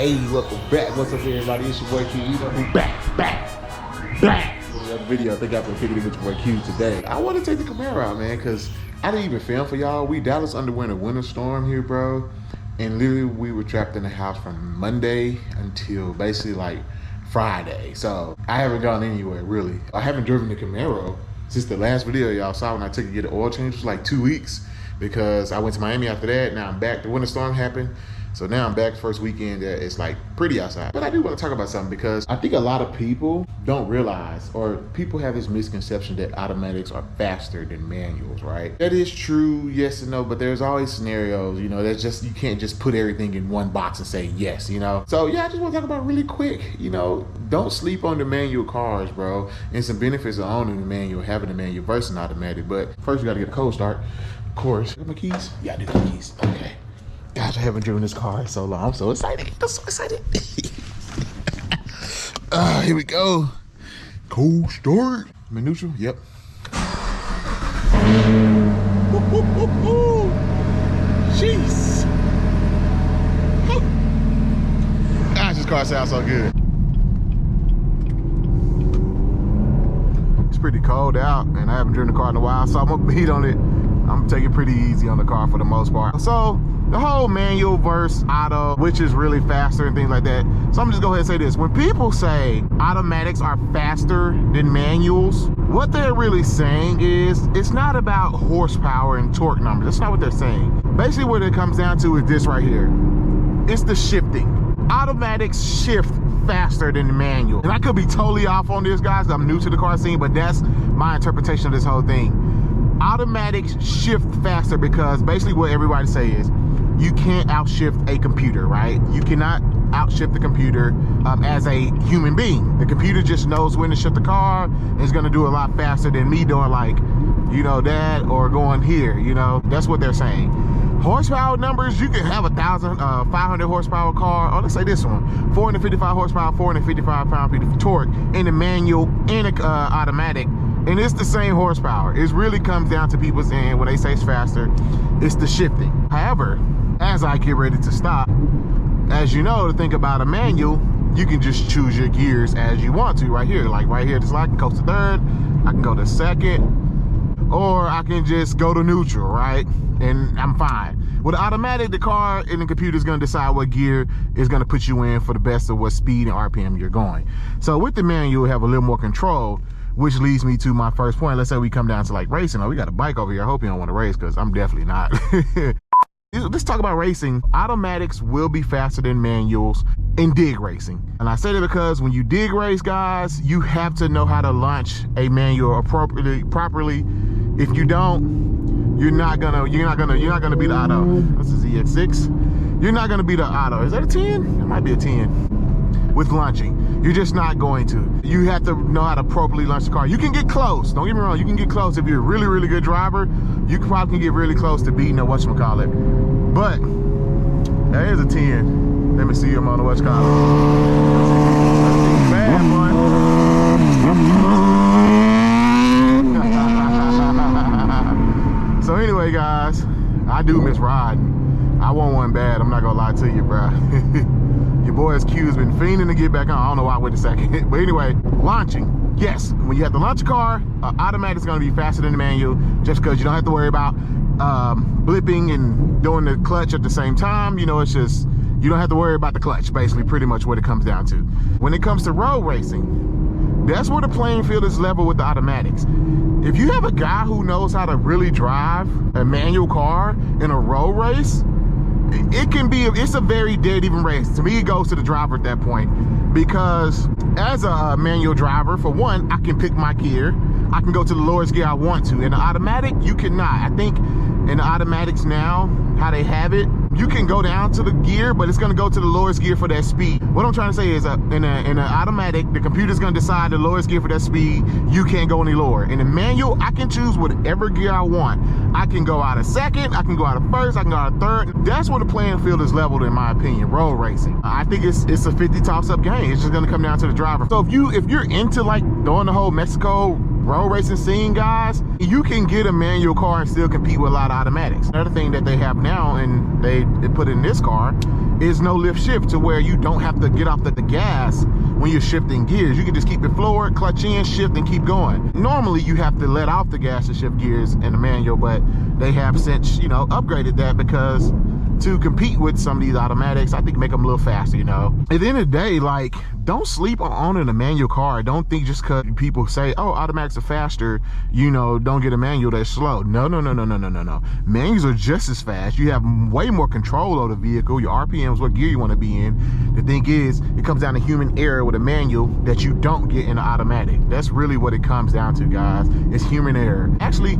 Hey, welcome back. What's up, everybody? It's your boy Q. You know who back. Another video. I think I've been kicking it with your boy Q today. I want to take the Camaro out, man, because I didn't even film for y'all. Dallas underwent a winter storm here, bro. And literally, we were trapped in the house from Monday until basically like Friday. So I haven't gone anywhere, really. I haven't driven the Camaro since the last video y'all saw when I took it to get an oil change. It was like 2 weeks because I went to Miami after that. Now I'm back. The winter storm happened. So now I'm back first weekend that it's like pretty outside. But I do want to talk about something because I think a lot of people don't realize, or people have this misconception that automatics are faster than manuals, right? That is true, yes and no, but there's always scenarios, you know, that's just, you can't just put everything in one box and say yes, you know? So yeah, I just want to talk about really quick, you know, don't sleep on the manual cars, bro. And some benefits of owning the manual, having a manual versus an automatic. But first, we got to get a cold start. Of course. Got my keys? Yeah, I do got keys. Okay. Gosh, I haven't driven this car in so long. I'm so excited. I'm so excited. Here we go. Cold start. I'm in neutral. Yep. Jeez. Gosh, this car sounds so good. It's pretty cold out, and I haven't driven the car in a while, so I'm gonna beat on it. I'm gonna take it pretty easy on the car for the most part. So the whole manual versus auto, which is really faster and things like that. So I'm just go ahead and say this. When people say automatics are faster than manuals, what they're really saying is it's not about horsepower and torque numbers. That's not what they're saying. Basically what it comes down to is this right here. It's the shifting. Automatics shift faster than the manual. And I could be totally off on this, guys. I'm new to the car scene, but that's my interpretation of this whole thing. Automatics shift faster because basically what everybody say is you can't outshift a computer, right? You cannot outshift the computer as a human being. The computer just knows when to shift the car and it's gonna do a lot faster than me doing like, you know, that or going here, you know? That's what they're saying. Horsepower numbers, you can have a 500 horsepower car, or let's say this one, 455 horsepower, 455 pound-feet of torque in a manual and a automatic. And it's the same horsepower. It really comes down to people saying when they say it's faster, it's the shifting. However, as I get ready to stop, as you know, to think about a manual, you can just choose your gears as you want to right here. Like right here, I can coast to third, I can go to second, or I can just go to neutral, right? And I'm fine. With automatic, the car and the computer is gonna decide what gear is gonna put you in for the best of what speed and RPM you're going. So with the manual, you have a little more control, which leads me to my first point. Let's say we come down to like racing. Oh, we got a bike over here. I hope you don't want to race because I'm definitely not. Let's talk about racing. Automatics will be faster than manuals in dig racing. And I say that because when you dig race, guys, you have to know how to launch a manual properly. If you don't, you're not gonna beat the auto. This is EX6. You're not gonna beat the auto. Is that a 10? It might be a 10. With launching. You're just not going to. You have to know how to appropriately launch the car. You can get close. Don't get me wrong. You can get close. If you're a really, really good driver, you probably can get really close to beating a whatchamacallit. But that is a 10. Let me see him on the whatchamacallit. Bad, boy. So anyway, guys, I do miss riding. I want one bad. I'm not gonna lie to you, bro. Your boy's Q's been fiending to get back on. I don't know why I wait a second. But anyway, launching. Yes, when you have to launch a car, automatic is going to be faster than the manual just because you don't have to worry about blipping and doing the clutch at the same time. You know, it's just, you don't have to worry about the clutch, basically, pretty much what it comes down to. When it comes to road racing, that's where the playing field is level with the automatics. If you have a guy who knows how to really drive a manual car in a road race, it's a very dead even race. To me, it goes to the driver at that point because as a manual driver, for one, I can pick my gear. I can go to the lowest gear I want to. In the automatic, you cannot. I think in the automatics now, how they have it, you can go down to the gear, but it's gonna go to the lowest gear for that speed. What I'm trying to say is in an automatic, the computer's gonna decide the lowest gear for that speed. You can't go any lower. In a manual, I can choose whatever gear I want. I can go out of second, I can go out of first, I can go out of third. That's where the playing field is leveled, in my opinion, road racing. I think it's a 50 toss-up game. It's just gonna come down to the driver. So if you're into like doing the whole Mexico road racing scene, guys, you can get a manual car and still compete with a lot of automatics. Another thing that they have now, and they put in this car, is no lift shift, to where you don't have to get off the gas when you're shifting gears. You can just keep it forward, clutch in, shift, and keep going. Normally you have to let off the gas to shift gears in the manual, but they have since, you know, upgraded that, because to compete with some of these automatics, I think make them a little faster, you know. At the end of the day, like, don't sleep on owning a manual car. Don't think just because people say, oh, automatics are faster, you know, don't get a manual that's slow. No. Manuals are just as fast. You have way more control of the vehicle, your RPMs, what gear you want to be in. The thing is, it comes down to human error with a manual that you don't get in an automatic. That's really what it comes down to, guys. It's human error. Actually,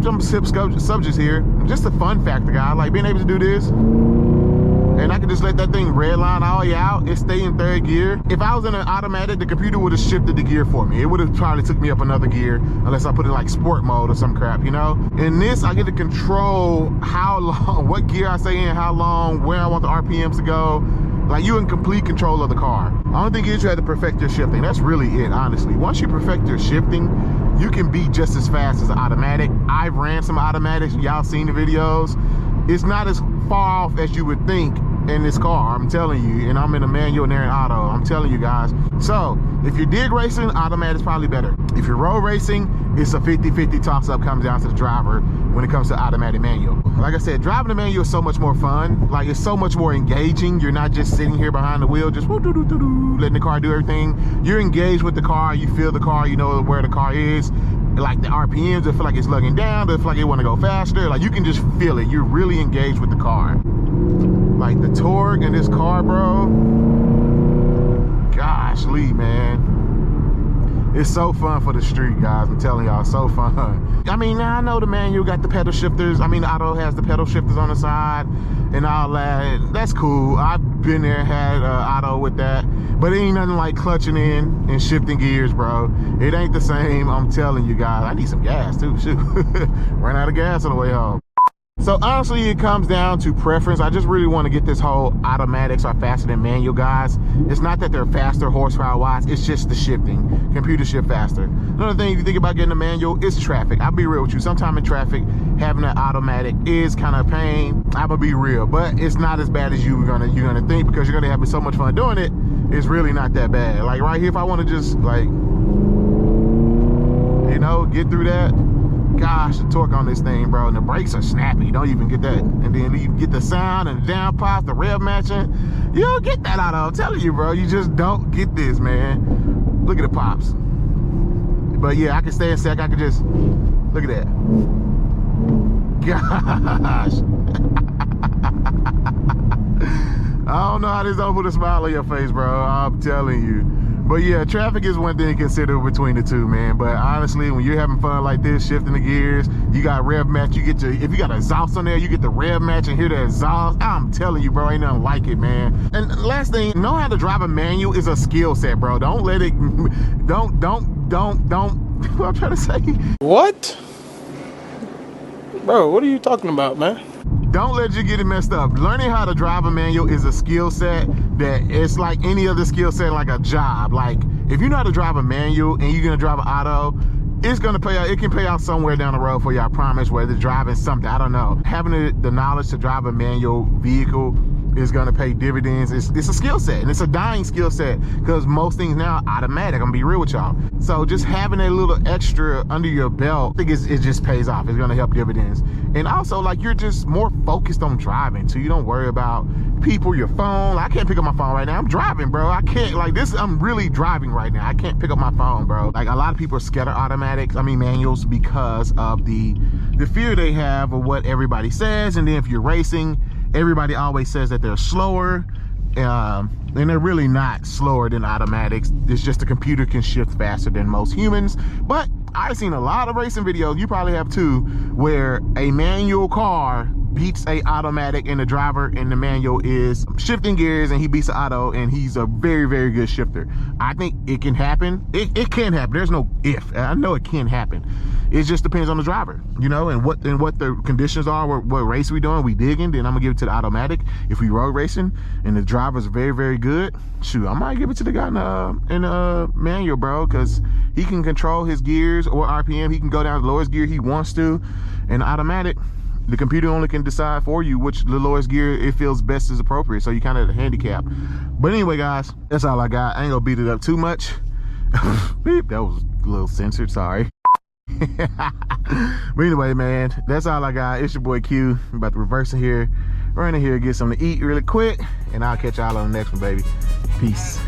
some subjects here, just a fun factor, guys, like being able to do this, and I could just let that thing redline all the way out. It stay in third gear. If I was in an automatic, the computer would have shifted the gear for me. It would have probably took me up another gear, unless I put it in like sport mode or some crap, you know? In this, I get to control how long, what gear I stay in, how long, where I want the RPMs to go. Like, you in complete control of the car. The only thing is you have to perfect your shifting. That's really it, honestly. Once you perfect your shifting, you can be just as fast as an automatic. I've ran some automatics. Y'all seen the videos. It's not as far off as you would think in this car, I'm telling you. And I'm in a manual and they're in auto, I'm telling you guys. So if you're dig racing, automatic is probably better. If you're road racing, it's a 50-50 toss up, comes down to the driver when it comes to automatic manual. Like I said, driving the manual is so much more fun. Like, it's so much more engaging. You're not just sitting here behind the wheel, just letting the car do everything. You're engaged with the car, you feel the car, you know where the car is. Like the RPMs, they feel like it's lugging down, they feel like it want to go faster. Like, you can just feel it. You're really engaged with the car. Like, the torque in this car, bro, gosh, Lee, man. It's so fun for the street, guys. I'm telling y'all, so fun. I mean, now I know the manual got the pedal shifters. I mean, the auto has the pedal shifters on the side and all that. That's cool. I've been there, had auto with that. But it ain't nothing like clutching in and shifting gears, bro. It ain't the same, I'm telling you guys. I need some gas, too, shoot. Ran out of gas on the way home. So honestly, it comes down to preference. I just really want to get this whole automatics are faster than manual, guys. It's not that they're faster horsepower wise, it's just the shifting. Computer shift faster. Another thing, if you think about getting a manual, it's traffic. I'll be real with you. Sometime in traffic, having an automatic is kind of a pain. I'm gonna be real, but it's not as bad as you're gonna think, because you're gonna have so much fun doing it. It's really not that bad. Like right here, if I want to just like, you know, get through that. Gosh, the torque on this thing, bro, and the brakes are snappy. You don't even get that. And then you get the sound and the down pop, the rev matching. You don't get that out of, I'm telling you, bro. You just don't get this, man. Look at the pops. But yeah, I can stay in sec. I can just, look at that. Gosh. I don't know how this don't put a smile on your face, bro. I'm telling you. But yeah, traffic is one thing to consider between the two, man. But honestly, when you're having fun like this, shifting the gears, you got rev match, you get to, if you got exhaust on there, you get the rev match and hear the exhaust. I'm telling you, bro, ain't nothing like it, man. And last thing, know how to drive a manual is a skill set, bro. Don't let it, don't, what I'm trying to say. What? Bro, what are you talking about, man? Don't let you get it messed up. Learning how to drive a manual is a skill set that it's like any other skill set, like a job. Like, if you know how to drive a manual and you're gonna drive an auto, it's gonna pay out. It can pay out somewhere down the road for you, I promise, whether driving something, I don't know. Having the knowledge to drive a manual vehicle is gonna pay dividends. It's a skill set, and it's a dying skill set, because most things now are automatic. I'm gonna be real with y'all. So just having a little extra under your belt, I think it just pays off. It's gonna help dividends. And also, like, you're just more focused on driving, so you don't worry about people, your phone. Like, I can't pick up my phone right now. I'm driving, bro. I can't, like, this, I'm really driving right now. I can't pick up my phone, bro. Like, a lot of people are scared of automatics, I mean manuals, because of the fear they have of what everybody says. And then if you're racing, everybody always says that they're slower, and they're really not slower than automatics. It's just the computer can shift faster than most humans. But I've seen a lot of racing videos, you probably have too, where a manual car beats a automatic, and the driver in the manual is shifting gears and he beats the auto, and he's a very, very good shifter. I think it can happen. It can happen. There's no if. I know it can happen. it just depends on the driver, you know, and what the conditions are. What race we doing, we digging, then I'm gonna give it to the automatic. If we road racing and the driver's very, very good, shoot, I might give it to the guy in the manual, bro, because he can control his gears or RPM. He can go down to the lowest gear he wants to. And automatic, the computer only can decide for you which the lowest gear it feels best is appropriate. So you kind of handicap. But anyway, guys, that's all I got. I ain't gonna beat it up too much. Beep, that was a little censored, sorry. But anyway, man, that's all I got. It's your boy Q. I'm about to reverse it here. Run in here, get something to eat really quick, and I'll catch y'all on the next one, baby. Peace.